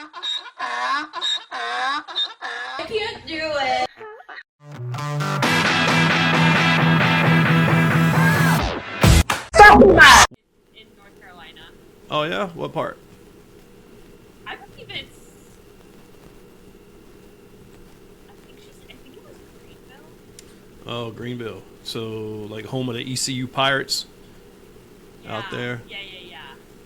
I can't do it. In North Carolina. Oh yeah, what part? I believe it's. I think it was Greenville. Oh, Greenville. So like home of the ECU Pirates Yeah. out there. Yeah.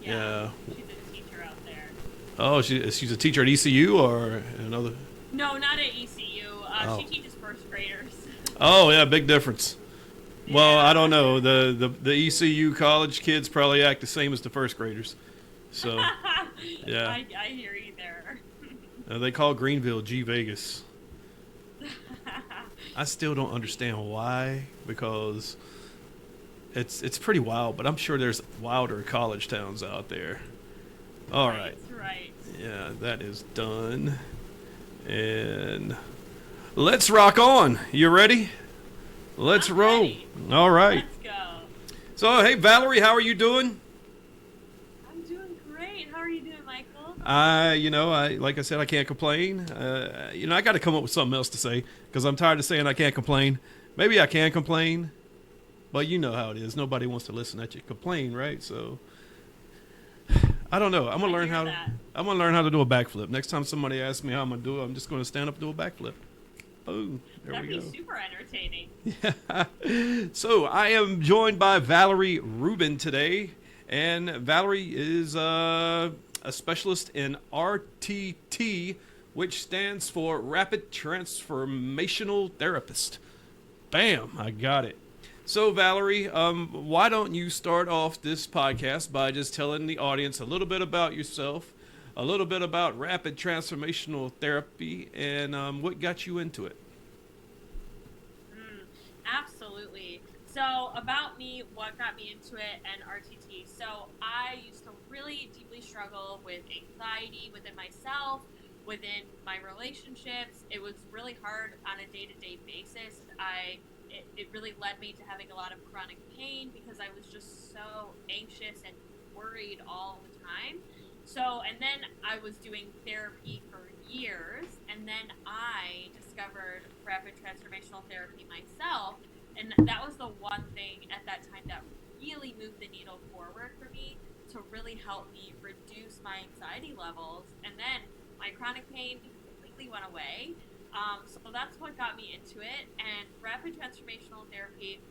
Yeah. She's a teacher out there. Oh, she's a teacher at ECU or another. No, not at ECU. Oh. She teaches first graders. Oh yeah, big difference. Well, I don't Yeah. know. The ECU college kids probably act the same as the first graders. So yeah, I hear you there. they call Greenville G Vegas. I still don't understand why, because it's pretty wild. But I'm sure there's wilder college towns out there. All right. Right. Yeah, that is done. And let's rock on. You ready? Let's I'm roll. ready. All right. Let's go. So, hey, Valerie, how are you doing? I'm doing great. How are you doing, Michael? I like I said, I can't complain. I got to come up with something else to say because I'm tired of saying I can't complain. Maybe I can complain, but you know how it is. Nobody wants to listen at you complain, right? So, I don't know. I'm gonna learn how to do a backflip. Next time somebody asks me how I'm gonna do it, I'm just gonna stand up and do a backflip. Boom. There That'd we be go. super entertaining. Yeah. So I am joined by Valerie Rubin today, and Valerie is a specialist in RTT, which stands for Rapid Transformational Therapist. Bam, I got it. So Valerie, why don't you start off this podcast by just telling the audience a little bit about yourself, a little bit about rapid transformational therapy, and what got you into it? Absolutely. So about me, what got me into it, and RTT. So I used to really deeply struggle with anxiety within myself, within my relationships. It was really hard on a day-to-day basis. It really led me to having a lot of chronic pain because I was just so anxious and worried all the time. So, and then I was doing therapy for years, and then I discovered rapid transformational therapy myself, and that was the one thing at that time that really moved the needle forward for me to really help me reduce my anxiety levels, and then my chronic pain completely went away. So that's what got me into it, and rapid transformational therapy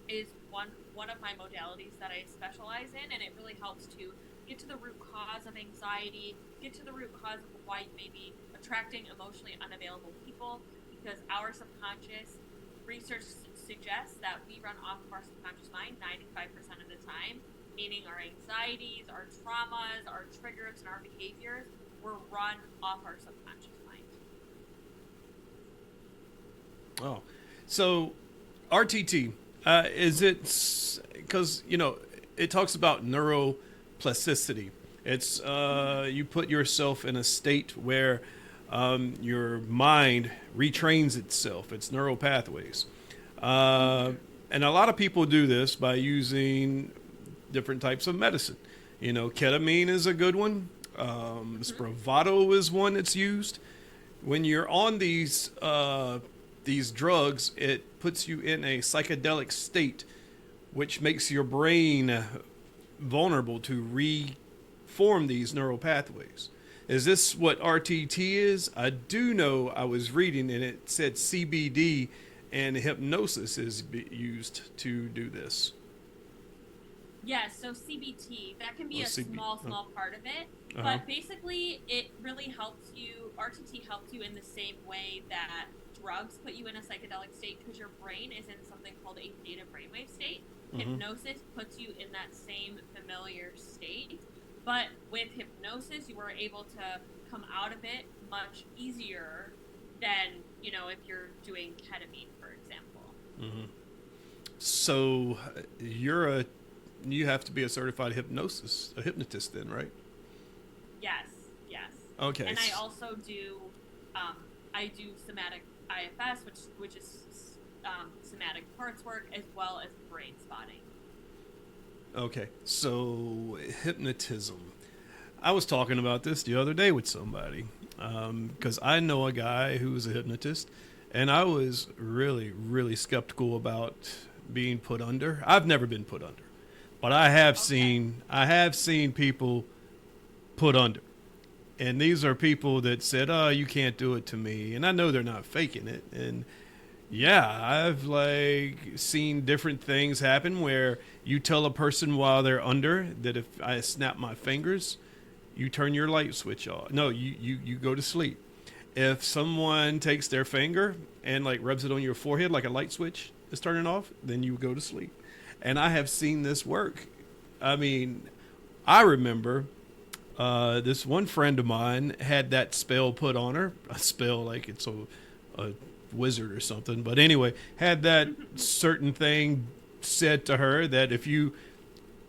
is one of my modalities that I specialize in, and it really helps to get to the root cause of anxiety, get to the root cause of why you may be attracting emotionally unavailable people, because our subconscious, research suggests that we run off of our subconscious mind 95% of the time, meaning our anxieties, our traumas, our triggers, and our behaviors were run off our subconscious mind. Oh, so RTT, is it because it talks about neuroplasticity? It's you put yourself in a state where your mind retrains itself. It's neural pathways, and a lot of people do this by using different types of medicine. Ketamine is a good one. Spravato is one that's used. When you're on these drugs, it puts you in a psychedelic state, which makes your brain vulnerable to reform these neural pathways. Is this what RTT is? I do know I was reading and it said CBD and hypnosis is used to do this. Yes, so CBT, that can be a small part of it, but basically it really helps you, RTT helps you in the same way that drugs put you in a psychedelic state, because your brain is in something called a theta brainwave state. Hypnosis puts you in that same familiar state, but with hypnosis you are able to come out of it much easier than, if you're doing ketamine, for example. So you have to be a certified hypnotist then, right? Yes. Okay. And I also do, I do somatic IFS, which is somatic parts work, as well as brain spotting. Okay, so hypnotism. I was talking about this the other day with somebody because I know a guy who's a hypnotist, and I was really, really skeptical about being put under. I've never been put under, but Okay. I have seen people put under, and these are people that said, "Oh, you can't do it to me," and I know they're not faking it, and yeah, I've like seen different things happen where you tell a person while they're under that if I snap my fingers, you turn your light switch off. No, you go to sleep. If someone takes their finger and like rubs it on your forehead like a light switch is turning off, then you go to sleep. And I have seen this work. I mean, I remember this one friend of mine had that spell put on her. A spell like it's a wizard or something. But anyway, had that certain thing said to her that if you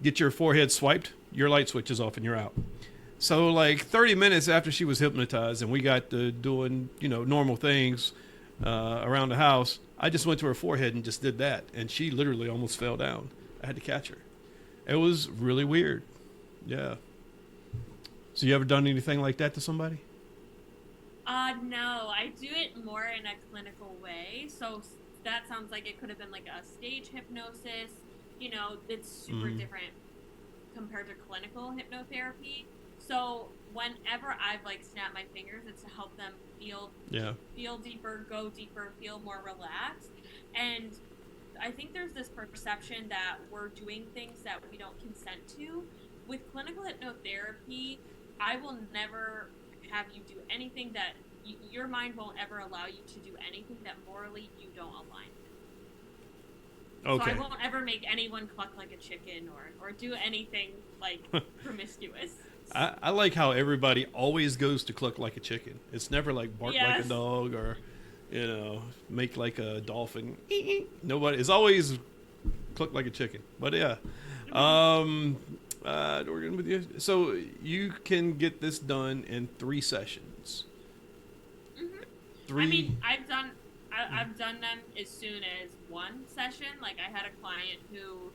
get your forehead swiped, your light switch is off and you're out. So like 30 minutes after she was hypnotized and we got to doing, normal things around the house, I just went to her forehead and just did that. And she literally almost fell down. I had to catch her. It was really weird. Yeah. So you ever done anything like that to somebody? No, I do it more in a clinical way. So that sounds like it could have been like a stage hypnosis. It's super Mm, different compared to clinical hypnotherapy. So whenever I've like snapped my fingers, it's to help them yeah. feel deeper, go deeper, feel more relaxed. And I think there's this perception that we're doing things that we don't consent to. With clinical hypnotherapy, I will never have you do anything that your mind won't ever allow you to do anything that morally you don't align with. So I Okay. won't ever make anyone cluck like a chicken or do anything like promiscuous. I like how everybody always goes to cluck like a chicken. It's never like bark like a Yes. dog or, make like a dolphin. Nobody. It's always cluck like a chicken. But yeah, Hmm. um, Dorgan with you. So you can get this done in 3 sessions. Hmm. I Three. mean, I've done them as soon as one session. Like I had a client who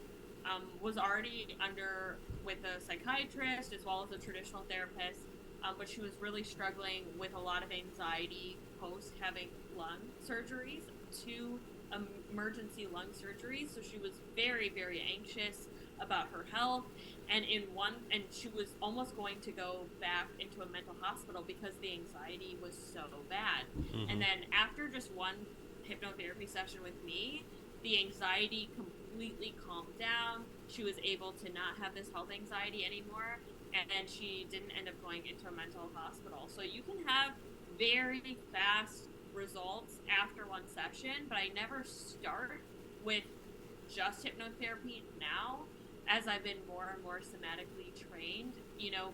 was already under with a psychiatrist as well as a traditional therapist, but she was really struggling with a lot of anxiety post having lung surgeries, two emergency lung surgeries. So she was very, very anxious about her health, and she was almost going to go back into a mental hospital because the anxiety was so bad. And Mm-hmm. then after just one hypnotherapy session with me, the anxiety completely calmed down. She was able to not have this health anxiety anymore, and she didn't end up going into a mental hospital. So you can have very fast results after one session, but I never start with just hypnotherapy now as I've been more and more somatically trained,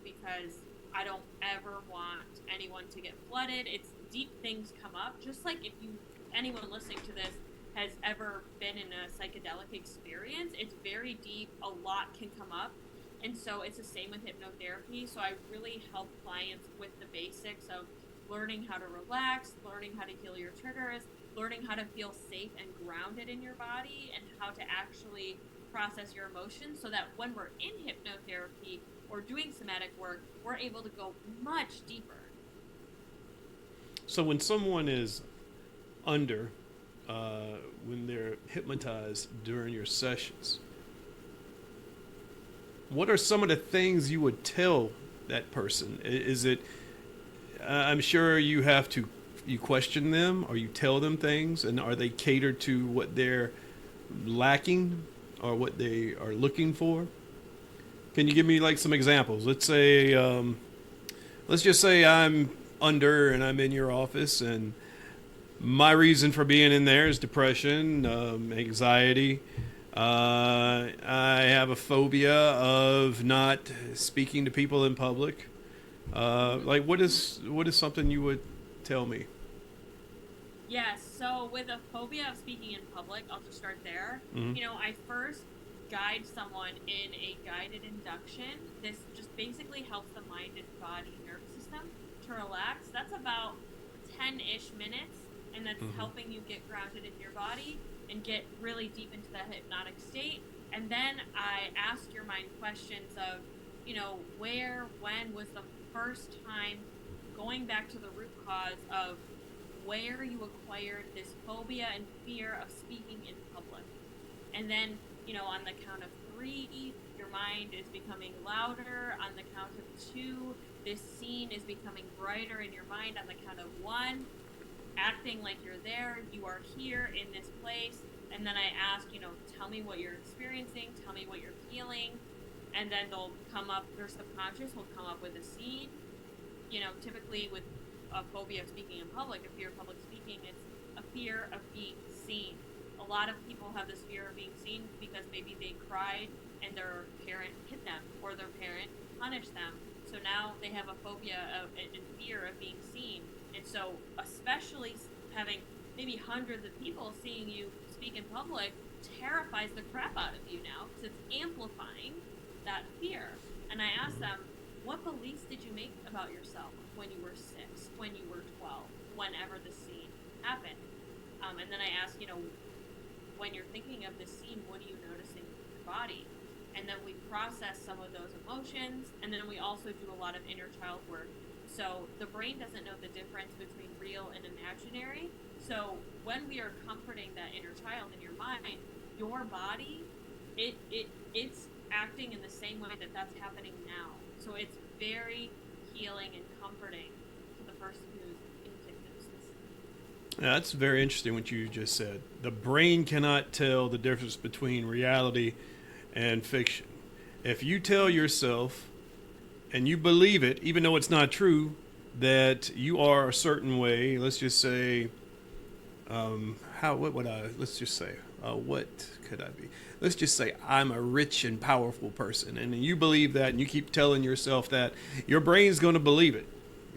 because I don't ever want anyone to get flooded. It's deep things come up, just like if anyone listening to this has ever been in a psychedelic experience, it's very deep, a lot can come up. And so it's the same with hypnotherapy. So I really help clients with the basics of learning how to relax, learning how to heal your triggers, learning how to feel safe and grounded in your body, and how to actually process your emotions so that when we're in hypnotherapy or doing somatic work, we're able to go much deeper. So when someone is under, when they're hypnotized during your sessions, what are some of the things you would tell that person? Is it? I'm sure you question them or you tell them things, and are they catered to what they're lacking or what they are looking for? Can you give me like some examples? Let's just say I'm under and I'm in your office, and my reason for being in there is depression, anxiety. I have a phobia of not speaking to people in public. Mm-hmm. Like, what is something you would tell me? Yes, so with a phobia of speaking in public, I'll just start there. Mm-hmm. I first guide someone in a guided induction. This just basically helps the mind and body nervous system to relax. That's about 10 ish minutes, and that's Mm-hmm. helping you get grounded in your body and get really deep into that hypnotic state. And then I ask your mind questions of, when was the first time, going back to the root cause of where you acquired this phobia and fear of speaking in public. And then, on the count of 3, your mind is becoming louder. On the count of 2, this scene is becoming brighter in your mind. On the count of 1, acting like you're there, you are here in this place. And then I ask, tell me what you're experiencing, tell me what you're feeling. And then their subconscious will come up with a scene. Typically with a phobia of speaking in public, a fear of public speaking, it's a fear of being seen. A lot of people have this fear of being seen because maybe they cried and their parent hit them or their parent punished them. So now they have a phobia and fear of being seen. And so especially having maybe hundreds of people seeing you speak in public terrifies the crap out of you now because it's amplifying that fear. And I asked them, what beliefs did you make about yourself when you were 6, when you were 12, whenever the scene happened? And then I asked, when you're thinking of this scene, what are you noticing in your body? And then we process some of those emotions, and then we also do a lot of inner child work. So the brain doesn't know the difference between real and imaginary. So when we are comforting that inner child in your mind, your body, it's acting in the same way that's happening now. So it's very healing and comforting to the person who's in hypnosis. Yeah, that's very interesting what you just said. The brain cannot tell the difference between reality and fiction. If you tell yourself, and you believe it, even though it's not true, that you are a certain way, let's just say, what could I be? Let's just say I'm a rich and powerful person, and you believe that, and you keep telling yourself that, your brain's going to believe it.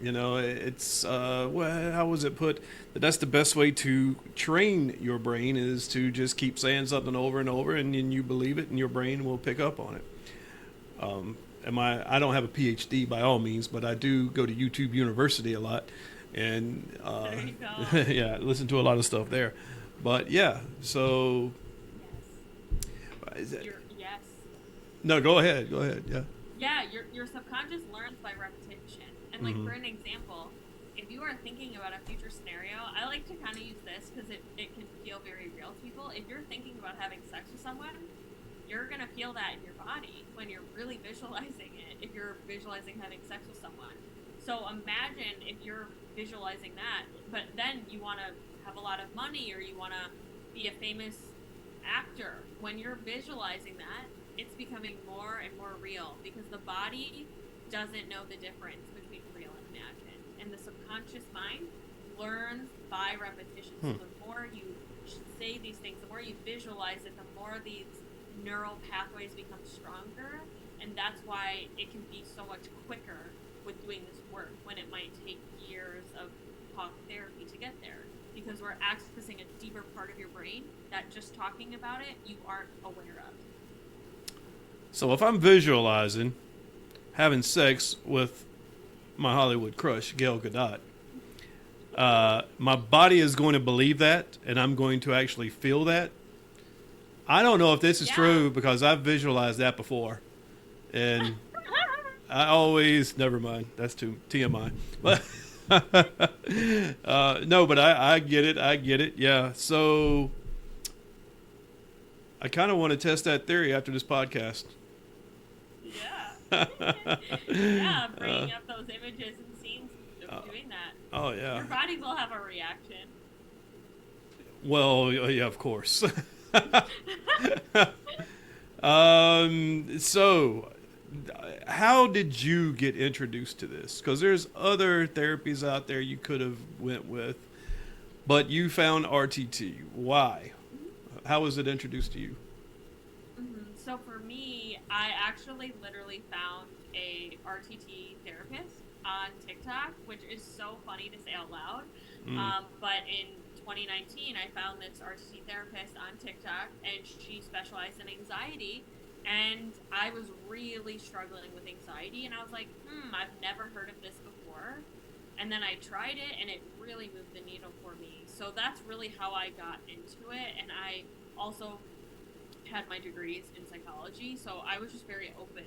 It's how was it put? That's the best way to train your brain is to just keep saying something over and over, and then you believe it, and your brain will pick up on it. I don't have a PhD by all means, but I do go to YouTube University a lot, and There you go. yeah, listen to a lot of stuff there. But yeah, so Yes. No, go ahead. Yeah. Yeah, your subconscious learns by repetition. And like for an example, if you are thinking about a future scenario, I like to kind of use this because it can feel very real to people. If you're thinking about having sex with someone, you're going to feel that in your body when you're really visualizing it, if you're visualizing having sex with someone. So imagine if you're visualizing that, but then you want to have a lot of money or you want to be a famous actor. When you're visualizing that, it's becoming more and more real because the body doesn't know the difference between real and imagined. And the subconscious mind learns by repetition. So the more you say these things, the more you visualize it, the more these neural pathways become stronger. And that's why it can be so much quicker with doing this work when it might take years of talk therapy to get there. Because we're accessing a deeper part of your brain that just talking about it, you aren't aware of. So if I'm visualizing having sex with my Hollywood crush, Gail Gadot, my body is going to believe that, and I'm going to actually feel that. I don't know if this is true because I've visualized that before. And I always, never mind, that's too TMI. But no, but I get it. Yeah. So I kind of want to test that theory after this podcast. Yeah. Yeah, bringing up those images and scenes of doing that. Oh, yeah. Your body will have a reaction. Well, yeah, of course. So how did you get introduced to this? Because there's other therapies out there you could have went with, but you found RTT. Why? How was it introduced to you? So for me, I actually literally found a RTT therapist on TikTok, which is so funny to say out loud. But in 2019, I found this RTT therapist on TikTok, and she specialized in anxiety. And I was really struggling with anxiety, and I was like, I've never heard of this before. And then I tried it, and it really moved the needle for me. So that's really how I got into it. And I also had my degrees in psychology, so I was just very open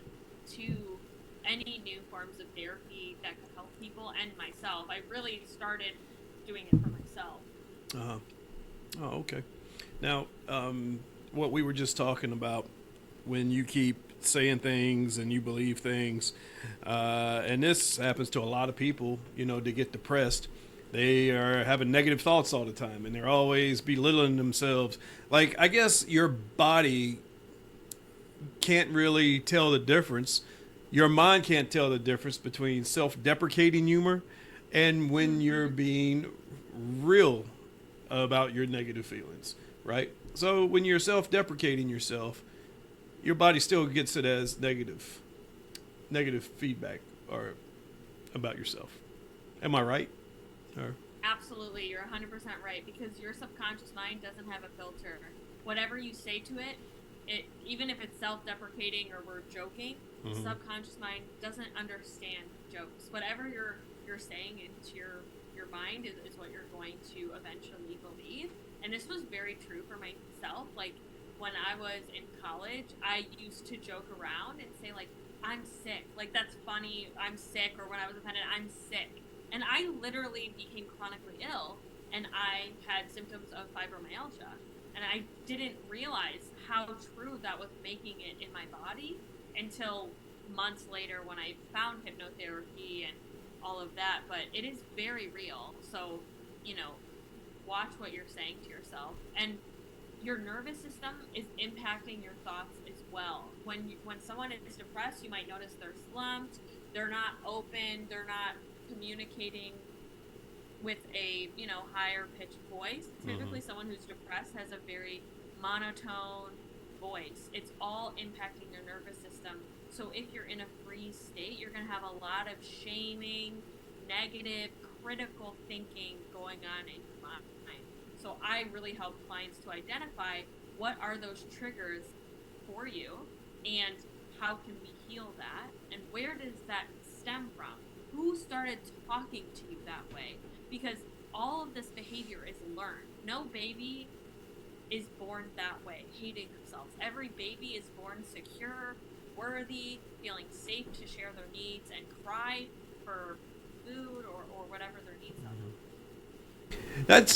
to any new forms of therapy that could help people and myself. I really started doing it for myself. Uh-huh. Oh, okay. Now, what we were just talking about, when you keep saying things and you believe things, and this happens to a lot of people, to get depressed. They are having negative thoughts all the time, and they're always belittling themselves. Like, I guess your body can't really tell the difference. Your mind can't tell the difference between self-deprecating humor and when you're being real about your negative feelings, right? So when you're self-deprecating yourself, your body still gets it as negative feedback or about yourself. Am I right? Or Absolutely, you're 100% right, because your subconscious mind doesn't have a filter. Whatever you say to it, even if it's self-deprecating or we're joking, the subconscious mind doesn't understand jokes. Whatever you're saying into your mind is what you're going to eventually believe. And this was very true for myself. Like, when I was in college, I used to joke around and say, like, I'm sick. Like, that's funny. I'm sick. Or when I was offended, I'm sick. And I literally became chronically ill, and I had symptoms of fibromyalgia. And I didn't realize how true that was making it in my body until months later when I found hypnotherapy and all of that. But it is very real. So, watch what you're saying to yourself. And your nervous system is impacting your thoughts as well. When someone is depressed, you might notice they're slumped, they're not open, they're not communicating with a higher pitched voice. Typically, someone who's depressed has a very monotone voice. It's all impacting your nervous system. So if you're in a freeze state, you're going to have a lot of shaming, negative, critical thinking going on in your mind. So I really help clients to identify what are those triggers for you and how can we heal that, and where does that stem from? Who started talking to you that way? Because all of this behavior is learned. No baby is born that way, hating themselves. Every baby is born secure, worthy, feeling safe to share their needs and cry for food or whatever their needs are.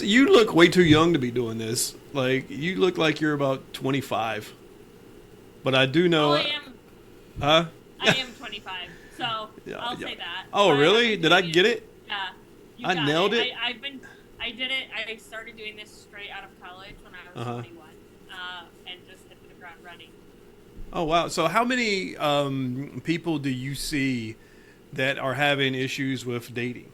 you look way too young to be doing this. Like, you look like you're about 25. But I do know. Oh, I am. Huh? I am 25, so I'll say that. Oh, But really? Did I get it? Yeah, you I got nailed it? I did it. I started doing this straight out of college when I was 21, and just hit the ground running. Oh, wow. So how many people do you see that are having issues with dating?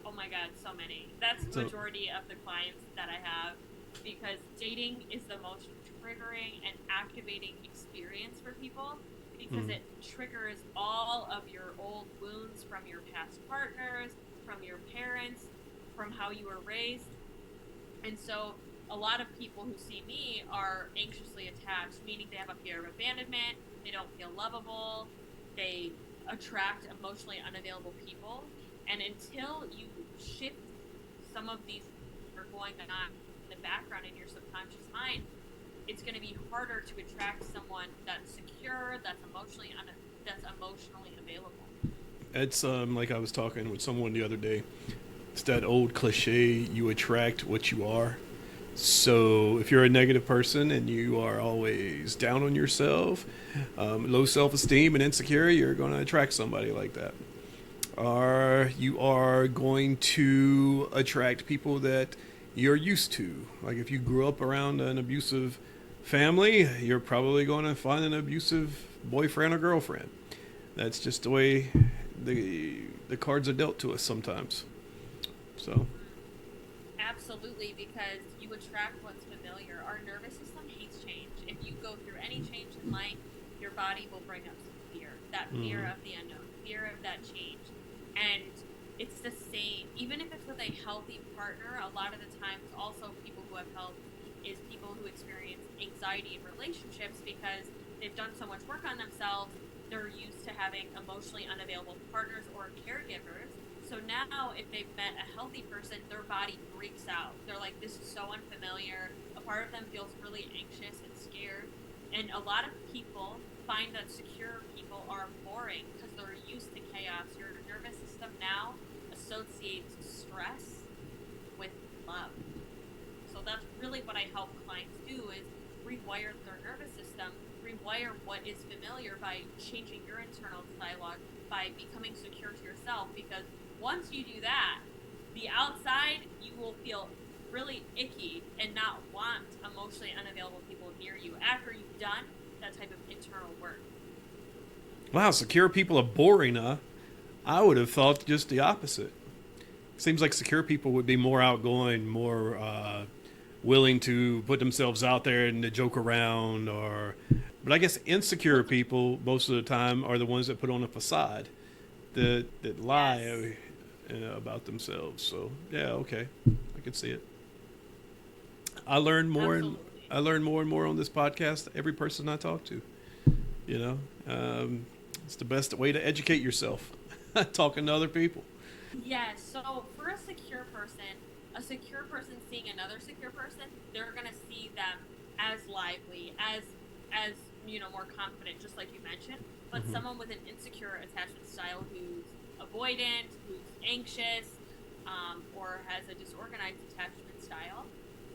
Oh my God, so many. That's the majority of the clients that I have, because dating is the most triggering and activating experience for people, because it triggers all of your old wounds from your past partners, from your parents, from how you were raised. And so a lot of people who see me are anxiously attached, meaning they have a fear of abandonment, they don't feel lovable, they attract emotionally unavailable people. And until you shift some of these that are going on in the background in your subconscious mind, it's going to be harder to attract someone that's secure, that's emotionally available. It's like I was talking with someone the other day. It's that old cliche, you attract what you are. So if you're a negative person and you are always down on yourself, low self-esteem and insecure, you're going to attract somebody like that. Or you are going to attract people that you're used to. Like, if you grew up around an abusive family, you're probably going to find an abusive boyfriend or girlfriend. That's just the way the cards are dealt to us sometimes. So Absolutely, because you attract what's familiar. Our nervous system hates change. If you go through any change in life, your body will bring up some fear. That fear of the unknown, fear of that change. And it's the same. Even if it's with a healthy partner, a lot of the times also people who have help is people who experience anxiety in relationships because they've done so much work on themselves. They're used to having emotionally unavailable partners or caregivers. So now if they've met a healthy person, their body freaks out. They're like, this is so unfamiliar. A part of them feels really anxious and scared. And a lot of people find that secure people are boring because they're used to chaos. Your nervous system now associates stress with love. So that's really what I help clients do is rewire their nervous system, rewire what is familiar by changing your internal dialogue, by becoming secure to yourself. Because once you do that, the outside, you will feel really icky and not want emotionally unavailable people near you after you've done that type of internal work. Wow, secure people are boring, huh? I would have thought just the opposite. Seems like secure people would be more outgoing, more willing to put themselves out there and to joke around, but I guess insecure people most of the time are the ones that put on a facade, that lie about themselves. So yeah, okay, I can see it. I learn more Absolutely. I learn more and more on this podcast. Every person I talk to, you know, it's the best way to educate yourself, talking to other people. Yes. So for a secure person seeing another secure person, they're gonna see them as lively, as more confident, just like you mentioned. But someone with an insecure attachment style who's avoidant, who's anxious, or has a disorganized attachment style,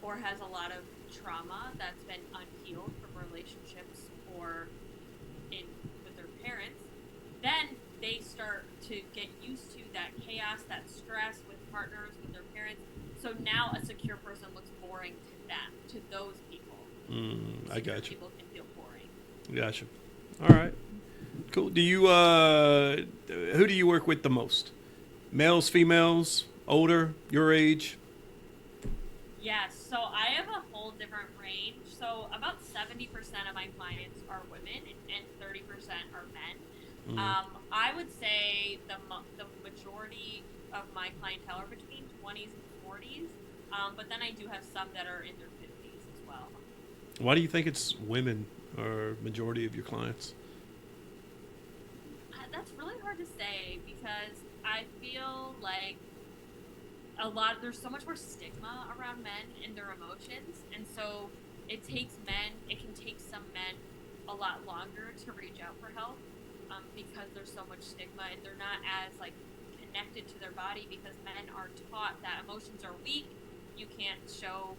or has a lot of trauma that's been unhealed from relationships or with their parents, then they start to get used to that chaos, that stress with partners, with their parents. So now a secure person looks boring to them, to those people. I got you. People can feel boring. Gotcha. All right. Cool. Do you who do you work with the most? Males, females, older, your age? Yes, so I have a whole different range. So about 70% of my clients are women and 30% are men. I would say the majority of my clientele are between 20s and 40s, but then I do have some that are in their 50s as well. Why do you think it's women or majority of your clients? That's really hard to say because I feel like there's so much more stigma around men and their emotions, and so it can take some men a lot longer to reach out for help because there's so much stigma and they're not as connected to their body, because men are taught that emotions are weak, you can't show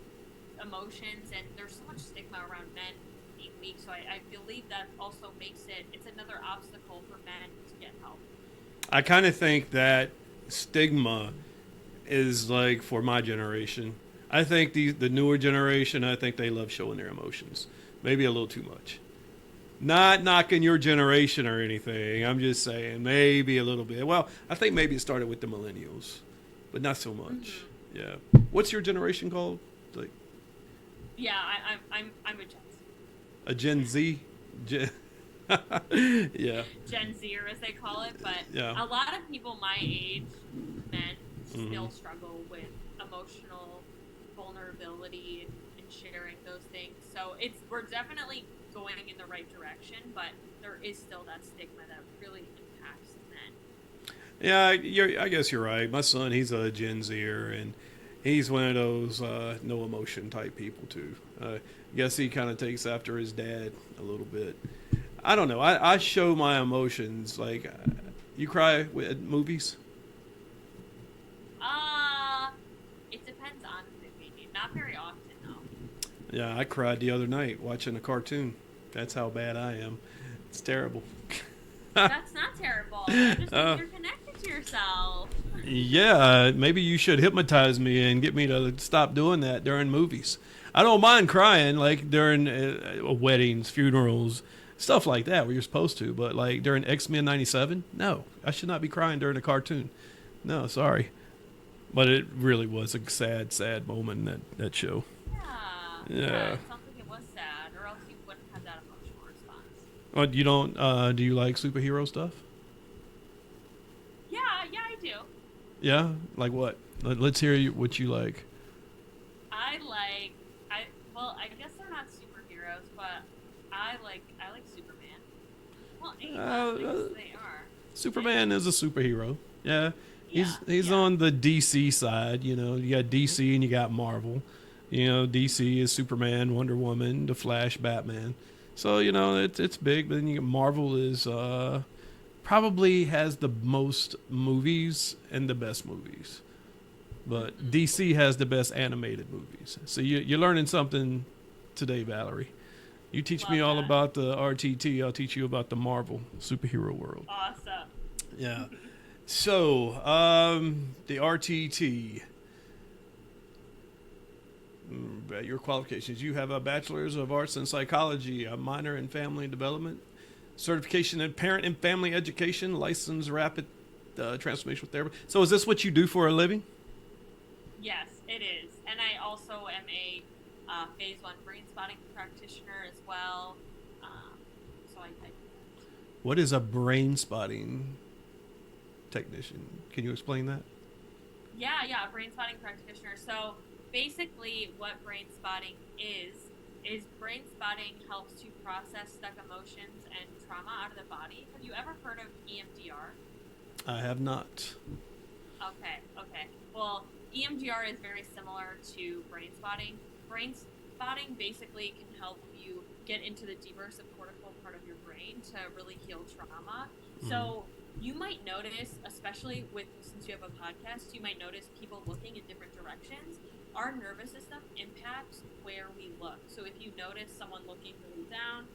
emotions, and there's so much stigma around men being weak. So I believe that also makes it's another obstacle for men to get help. I kind of think that stigma is for my generation. I think the newer generation, I think they love showing their emotions. Maybe a little too much. Not knocking your generation or anything. I'm just saying maybe a little bit. Well, I think maybe it started with the millennials, but not so much. Yeah. What's your generation called? Yeah, I'm a Gen Z. A Gen Z? Yeah. Gen Zer, as they call it, but yeah. a lot of people my age, men, still struggle with emotional vulnerability and sharing those things. So we're definitely going in the right direction, but there is still that stigma that really impacts men. Yeah, I guess you're right. My son, he's a Gen Zer, and he's one of those no emotion type people too. I guess he kind of takes after his dad a little bit. I don't know. I show my emotions. You cry at movies? It depends on the movie. Not very often, though. Yeah, I cried the other night watching a cartoon. That's how bad I am. It's terrible. That's not terrible. I just think you're connected to yourself. Yeah, maybe you should hypnotize me and get me to stop doing that during movies. I don't mind crying, during weddings, funerals, stuff like that where you're supposed to. But during X-Men 97, no, I should not be crying during a cartoon. No, sorry. But it really was a sad, sad moment in that show. Yeah. It sounds like it was sad, or else you wouldn't have that emotional response. Oh, you don't? Do you like superhero stuff? Yeah, I do. Yeah, like what? Let's hear what you like. I guess they're not superheroes, but I like Superman. Well, anyone they are. Superman is a superhero. Yeah. He's Yeah. on the DC side, you got DC and you got Marvel. DC is Superman, Wonder Woman, The Flash, Batman, So it's big. But then you get Marvel is probably has the most movies and the best movies, but DC has the best animated movies. So you're learning something today, Valerie. You teach Love me all that. about the RTT. I'll teach you about the Marvel superhero world. Awesome. Yeah. So, the RTT, your qualifications. You have a Bachelor's of Arts in Psychology, a minor in Family Development, certification in Parent and Family Education, licensed rapid transformational therapy. So is this what you do for a living? Yes, it is. And I also am a phase 1 brain spotting practitioner as well. So I do that. What is a brain spotting technician? Can you explain that? Yeah, a brain spotting practitioner. So basically what brain spotting is brain spotting helps to process stuck emotions and trauma out of the body. Have you ever heard of EMDR? I have not. Okay. Well, EMDR is very similar to brain spotting. Brain spotting basically can help you get into the deeper subcortical part of your brain to really heal trauma. So you might notice, especially since you have a podcast, you might notice people looking in different directions. Our nervous system impacts where we look. So if you notice someone looking really down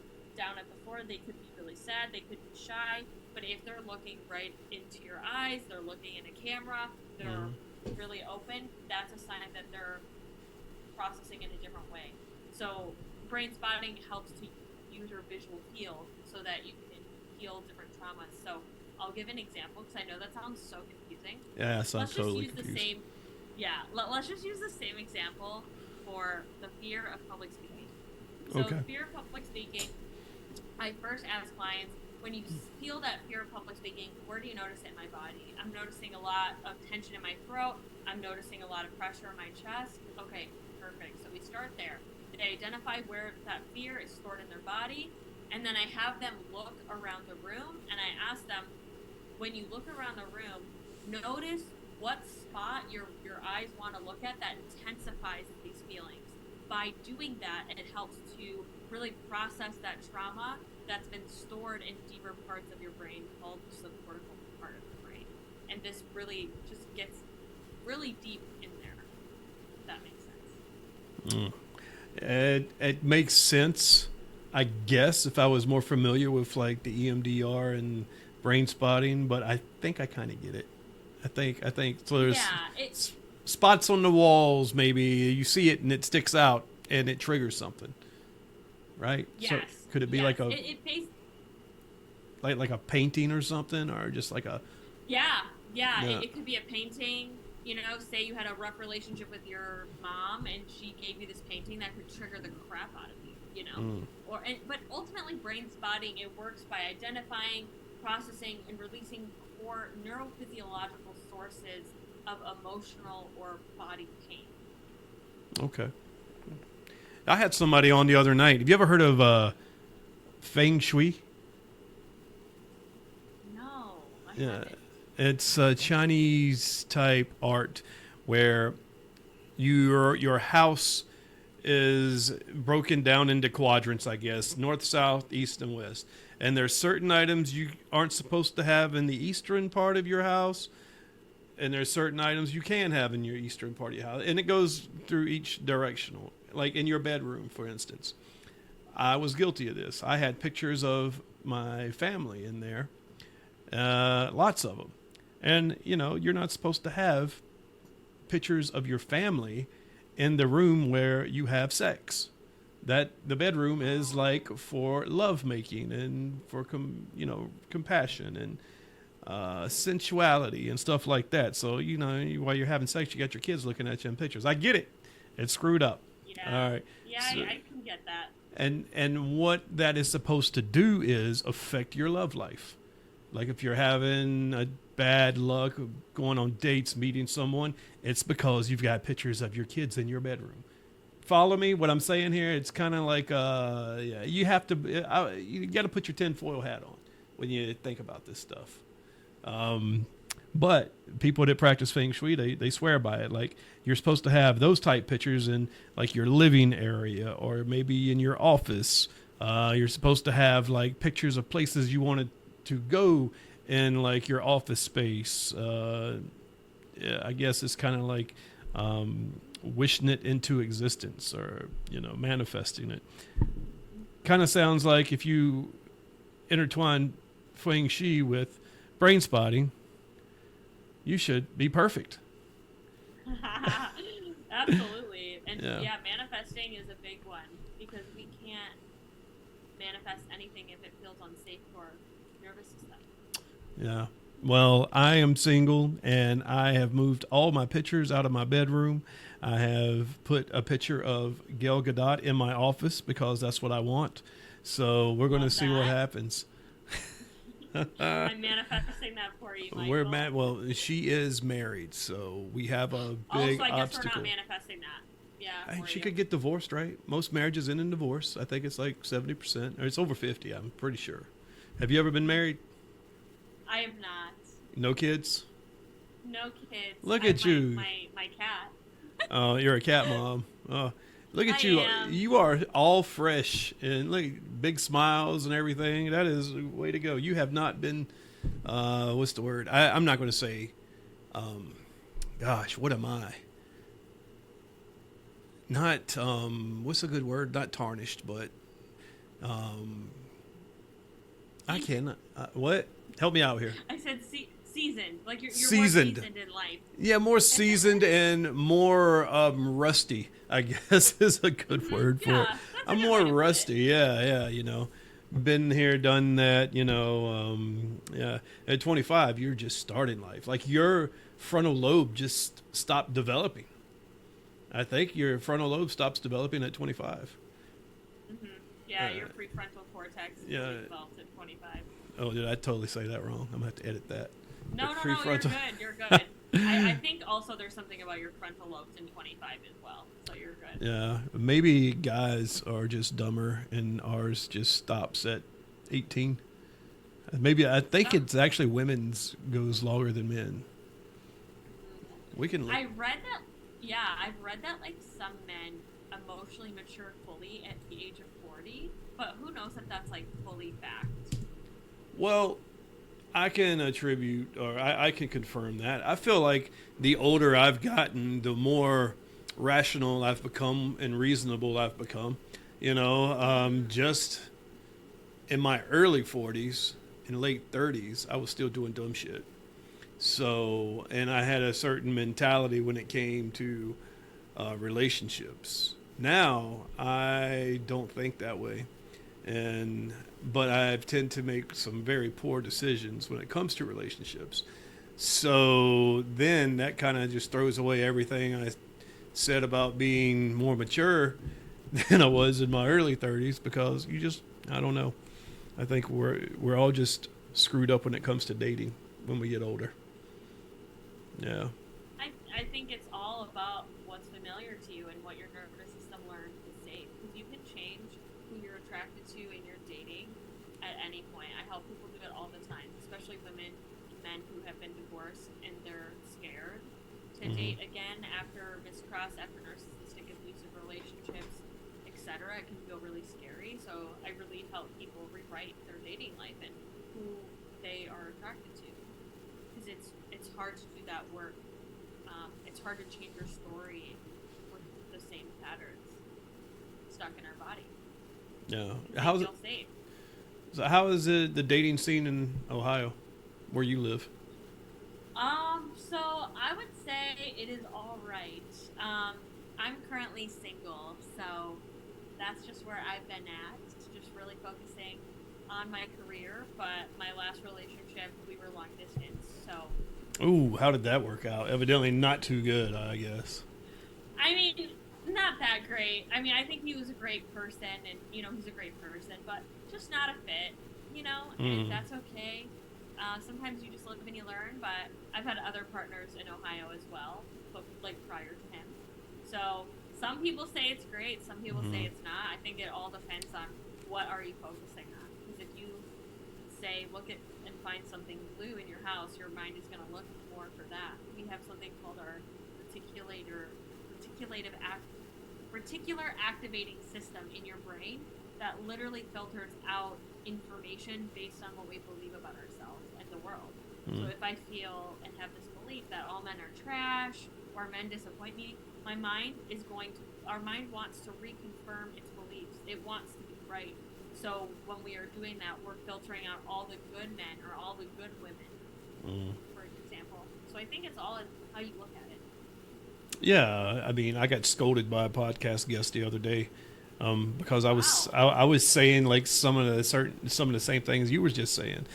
at the floor, they could be really sad, they could be shy, but if they're looking right into your eyes, they're looking in a camera, they're really open, that's a sign that they're processing in a different way. So brain spotting helps to use your visual field so that you can heal different traumas. So I'll give an example because I know that sounds so confusing. Yeah, it sounds totally Let's just use the same example for the fear of public speaking. So Okay. fear of public speaking, I first ask clients, when you feel that fear of public speaking, where do you notice it in my body? I'm noticing a lot of tension in my throat. I'm noticing a lot of pressure in my chest. Okay, perfect. So we start there. They identify where that fear is stored in their body, and then I have them look around the room, and I ask them, when you look around the room, notice what spot your eyes want to look at that intensifies these feelings. By doing that, it helps to really process that trauma that's been stored in deeper parts of your brain called the subcortical part of the brain. And this really just gets really deep in there, if that makes sense. It makes sense, I guess, if I was more familiar with like the EMDR and brain spotting, but I think I kind of get it. I think so. There's spots on the walls. Maybe you see it and it sticks out and it triggers something, right? Yes. So could it be like a it like a painting or something, or just like a Yeah. It could be a painting. Say you had a rough relationship with your mom and she gave you this painting that could trigger the crap out of you, But ultimately brain spotting, it works by identifying, processing, and releasing core neurophysiological sources of emotional or body pain. Okay. I had somebody on the other night. Have you ever heard of Feng Shui? No. I Yeah. haven't. It's a Chinese type art where your house is broken down into quadrants, I guess, north, south, east, and west. And there's certain items you aren't supposed to have in the eastern part of your house, and there's certain items you can have in your eastern part of your house. And it goes through each directional, like in your bedroom, for instance. I was guilty of this. I had pictures of my family in there, lots of them. And, you're not supposed to have pictures of your family in the room where you have sex. That the bedroom is like for love making and for compassion and sensuality and stuff like that. So while you're having sex, you got your kids looking at you in pictures. I get it. It's screwed up. Yeah. All right. Yeah, So, I can get that. and what that is supposed to do is affect your love life. Like if you're having a bad luck of going on dates, meeting someone, it's because you've got pictures of your kids in your bedroom. Follow me? What I'm saying here, it's kind of like, you have to, you got to put your tinfoil hat on when you think about this stuff. But people that practice Feng Shui, they swear by it. Like you're supposed to have those type pictures in like your living area or maybe in your office You're supposed to have like pictures of places you wanted to go in like your office space. Yeah, I guess it's kind of like wishing it into existence, or manifesting it. Kind of sounds like if you intertwine feng shui with brain spotting, you should be perfect. Absolutely. And Yeah. yeah, manifesting is a big one because we can't manifest anything if it feels unsafe for our nervous system. Yeah. Well, I am single and I have moved all my pictures out of my bedroom. I have put a picture of Gal Gadot in my office because that's what I want. So we're going to Love see what that. happens. I'm manifesting that for you, We're Michael. mad. Well, she is married, so we have a Oh, big so I guess obstacle. we're not manifesting that. Yeah, Hey, for she you. could get divorced, right? Most marriages end in divorce. I think it's like 70%, or it's over 50. I'm pretty sure. Have you ever been married? I have not. No kids? No kids. Look I have at you. My cat. Oh, you're a cat mom. Oh, look at I you. am. You are all fresh and look, big smiles and everything. That is a way to go. You have not been, what's the word? I'm not going to say, gosh, what am I? Not, what's a good word? Not tarnished, but, I cannot. What? Help me out here. I said seasoned. Like you're Seasoned. more seasoned in life. Yeah, more seasoned and more rusty, I guess is a good word for it. Yeah, that's a I'm good more way to put rusty. it. Yeah, been here, done that, yeah. At 25, you're just starting life. Like your frontal lobe just stopped developing. I think your frontal lobe stops developing at 25. Hmm. Yeah, Uh, your prefrontal cortex is yeah. developed at 25. Oh, did I totally say that wrong? I'm going to have to edit that. No, The no, you're prefrontal- good. You're good. I think also there's something about your frontal lobes in 25 as well, so you're good. Yeah, maybe guys are just dumber and ours just stops at 18. Maybe I think Oh. it's actually women's goes longer than men. We can. I read that. Yeah, I've read that like some men emotionally mature fully at the age of 40, but who knows if that's like fully fact. Well, I can attribute or I can confirm that. I feel like the older I've gotten, the more rational I've become and reasonable I've become. Just in my early 40s and late 30s, I was still doing dumb shit. So, and I had a certain mentality when it came to relationships. Now, I don't think that way. But I tend to make some very poor decisions when it comes to relationships. So then that kind of just throws away everything I said about being more mature than I was in my early 30s because I don't know. I think we're all just screwed up when it comes to dating when we get older. Yeah. I think it's all about what's familiar to you and what your nervous system learned is safe. Because you can change who you're attracted to in your dating at any point. I help people do it all the time, especially women and men who have been divorced and they're scared to date again after mistrust, after narcissistic abusive relationships, etc. It can feel really scary. So I really help people rewrite their dating life and who they are attracted to. Because it's hard to do that work. It's hard to change your story with the same patterns stuck in our body. Yeah. How's it? Safe. So how is the dating scene in Ohio, where you live? So I would say it is all right. I'm currently single, so that's just where I've been at. Just really focusing on my career. But my last relationship, we were long distance, so. Ooh, how did that work out? Evidently not too good, I guess. I mean, not that great. I mean, I think he was a great person, and, he's a great person, but just not a fit, and that's okay. Sometimes you just live and you learn, but I've had other partners in Ohio as well, but, like, prior to him. So some people say it's great, some people say it's not. I think it all depends on what are you focusing on. Because if you say, look at and find something blue in your house, your mind is going to look more for that. We have something called our reticular activating system in your brain that literally filters out information based on what we believe about ourselves and the world. So if I feel and have this belief that all men are trash or men disappoint me, our mind wants to reconfirm its beliefs. It wants to be right. So when we are doing that, we're filtering out all the good men or all the good women, for example. So I think it's all in how you look at it. Yeah, I mean, I got scolded by a podcast guest the other day because I was saying like some of the same things you were just saying,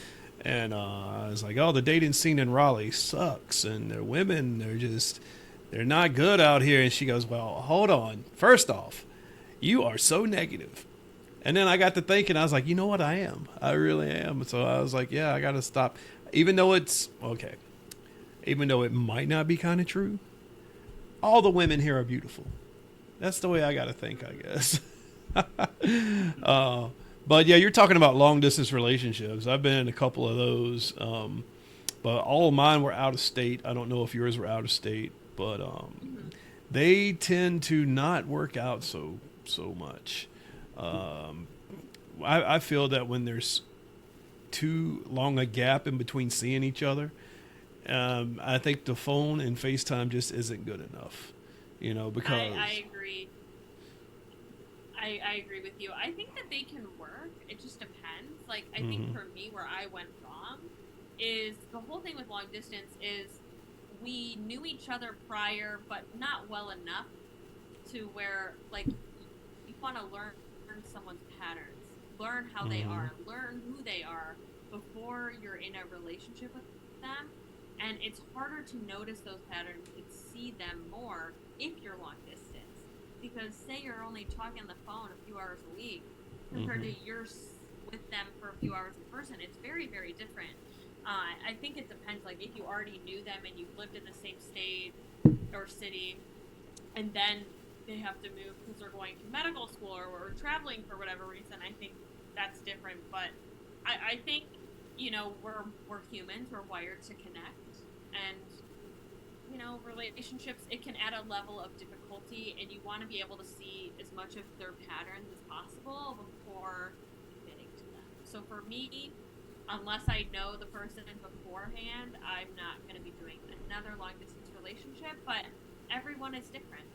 and I was like, oh, the dating scene in Raleigh sucks, and the women they're not good out here. And she goes, well, hold on, first off, you are so negative. And then I got to thinking, I was like, you know what, I really am. So I was like, yeah, I got to stop, even though it's okay, even though it might not be kind of true. All the women here are beautiful. That's the way I got to think, I guess. But yeah, you're talking about long distance relationships. I've been in a couple of those, but all of mine were out of state. I don't know if yours were out of state, but they tend to not work out so much. I feel that when there's too long a gap in between seeing each other, I think the phone and FaceTime just isn't good enough, because I agree. I agree with you. I think that they can work. It just depends. Like, I think for me, where I went wrong is the whole thing with long distance is we knew each other prior, but not well enough to where, like, you want to learn someone's patterns, learn how they are, learn who they are before you're in a relationship with them. And it's harder to notice those patterns and see them more if you're long distance. Because say you're only talking on the phone a few hours a week compared to you're with them for a few hours in person, it's very, very different. I think it depends. Like, if you already knew them and you've lived in the same state or city, and then they have to move because they're going to medical school or traveling for whatever reason, I think that's different. But I think, we're humans. We're wired to connect. And, relationships, it can add a level of difficulty, and you want to be able to see as much of their patterns as possible before committing to them. So for me, unless I know the person beforehand, I'm not going to be doing another long distance relationship, but everyone is different.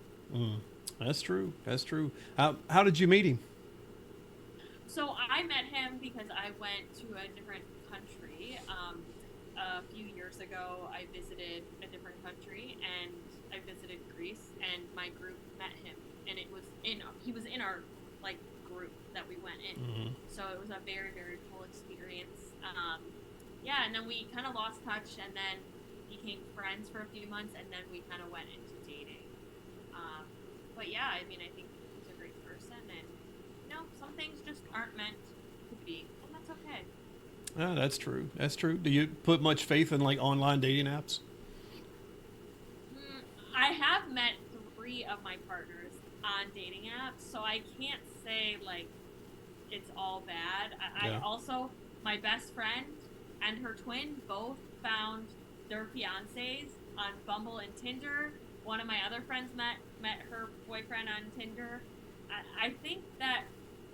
That's true. How did you meet him? So I met him because I went to a different country. A few years ago, I visited a different country, and I visited Greece, and my group met him, and he was in our group that we went in. So it was a very, very cool experience. And then we kind of lost touch, and then became friends for a few months, and then we kind of went into dating. But yeah, I mean, I think he's a great person, and some things just aren't meant to be, and that's okay. Oh, that's true. Do you put much faith in online dating apps? I have met 3 of my partners on dating apps, so I can't say it's all bad. I also, my best friend and her twin both found their fiancés on Bumble and Tinder. One of my other friends met her boyfriend on Tinder. I think that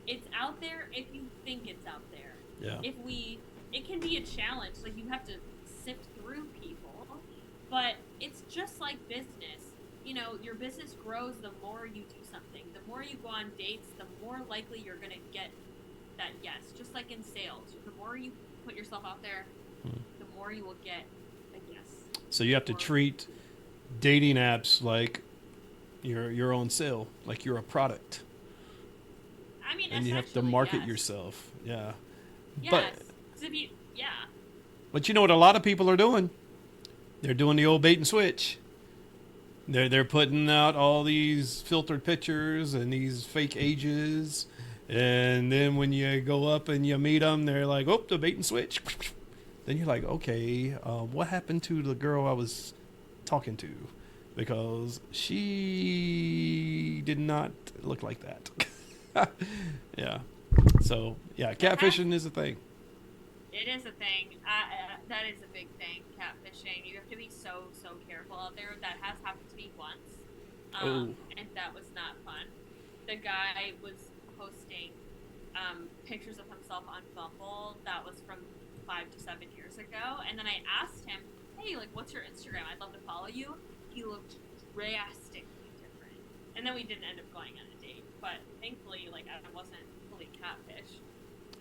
it's out there if you think it's out there. Yeah. It can be a challenge. Like, you have to sift through people, but it's just like business. Your business grows the more you do something. The more you go on dates, the more likely you're going to get that yes. Just like in sales, the more you put yourself out there, the more you will get a yes. So you have to treat dating apps like you're on sale, like you're a product. I mean, and you have to market yourself. Yeah. Yes. But you know what a lot of people are doing? They're doing the old bait and switch. They're putting out all these filtered pictures and these fake ages, and then when you go up and you meet them, they're like, "Oh, the bait and switch." Then you're like, "Okay, what happened to the girl I was talking to? Because she did not look like that." Yeah. So yeah, catfishing is a thing. It is a thing. That is a big thing. Catfishing. You have to be so careful out there. That has happened to me once, and that was not fun. The guy was posting pictures of himself on Bumble that was from 5 to 7 years ago. And then I asked him, hey, like, what's your Instagram? I'd love to follow you. He looked drastically different. And then we didn't end up going on a date. But thankfully, like, I wasn't fully catfish.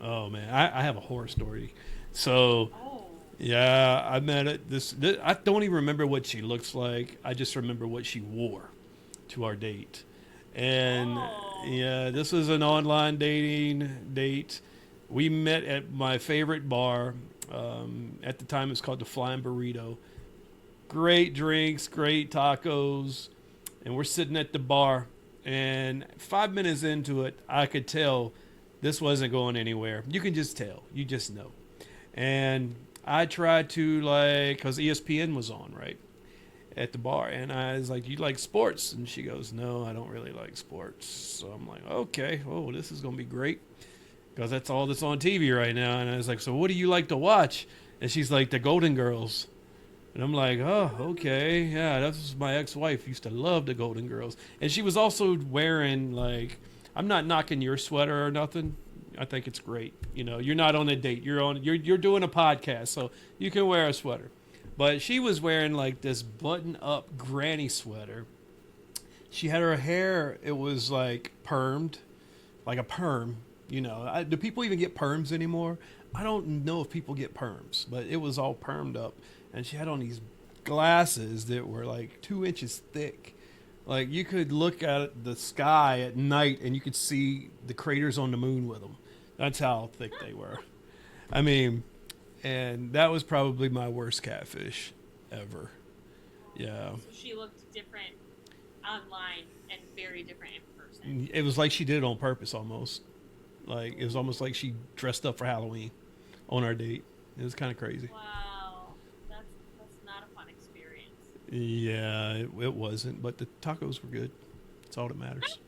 Oh man, I have a horror story. So Oh. yeah, I met it. This I don't even remember what she looks like. I just remember what she wore to our date. And Oh. yeah, this was an online dating date. We met at my favorite bar. At the time, it's called the Flying Burrito. Great drinks, great tacos, and we're sitting at the bar. And 5 minutes into it, I could tell this wasn't going anywhere. You can just tell. You just know. And I tried to, like, because ESPN was on, right, at the bar. And I was like, you like sports? And she goes, no, I don't really like sports. So I'm like, okay, oh, this is going to be great. Because that's all that's on TV right now. And I was like, so what do you like to watch? And she's like, the Golden Girls. And I'm like, oh, okay. Yeah, that's my ex-wife used to love the Golden Girls. And she was also wearing, like, I'm not knocking your sweater or nothing. I think it's great. You know, you're not on a date. You're doing a podcast, so you can wear a sweater. But she was wearing, like, this button-up granny sweater. She had her hair, it was, like, permed, like a perm. You know, do people even get perms anymore? I don't know if people get perms, but it was all permed up. And she had on these glasses that were like 2 inches thick. Like you could look at the sky at night and you could see the craters on the moon with them. That's how thick they were. I mean, and that was probably my worst catfish ever. Yeah. So she looked different online and very different in person. It was like she did it on purpose almost. Like it was almost like she dressed up for Halloween on our date. It was kind of crazy. Wow, that's not a fun experience. Yeah, it wasn't, but the tacos were good. That's all that matters.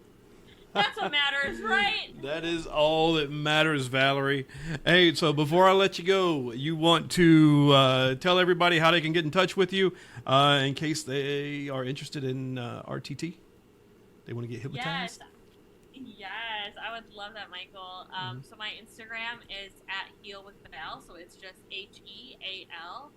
That's what matters, right? That is all that matters, Valerie. Hey, so before I let you go, you want to tell everybody how they can get in touch with you in case they are interested in RTT? They want to get hypnotized? Yes, I would love that, Michael. So my Instagram is at Heal with Val, so it's just HealWithVal,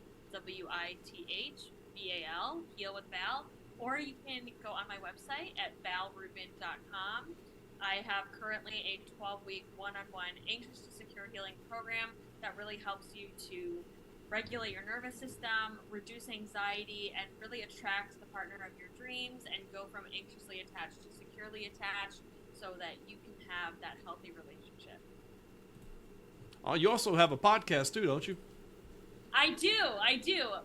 Heal with Val. Or you can go on my website at valrubin.com. I have currently a 12-week one-on-one anxious to secure healing program that really helps you to regulate your nervous system, reduce anxiety, and really attract the partner of your dreams and go from anxiously attached to securely attached so that you can have that healthy relationship. Oh, you also have a podcast too, don't you? I do.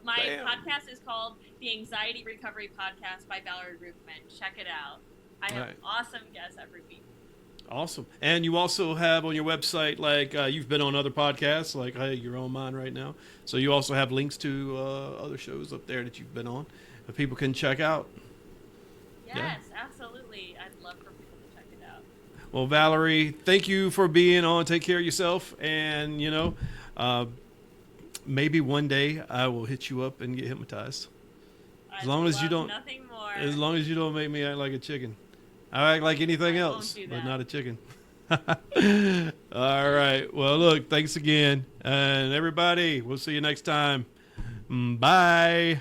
My Damn. podcast is called The Anxiety Recovery Podcast by Valerie Rubin. Check it out. I have awesome guests every week. Awesome. And you also have on your website, like you've been on other podcasts, like you're on mine right now. So you also have links to other shows up there that you've been on that people can check out. Yes, absolutely. I'd love for people to check it out. Well, Valerie, thank you for being on. Take care of yourself. And, you know, maybe one day I will hit you up and get hypnotized. As long as you don't, nothing more. As long as you don't make me act like a chicken. I act like anything else, but not a chicken. All right. Well, look, thanks again. And everybody, we'll see you next time. Bye.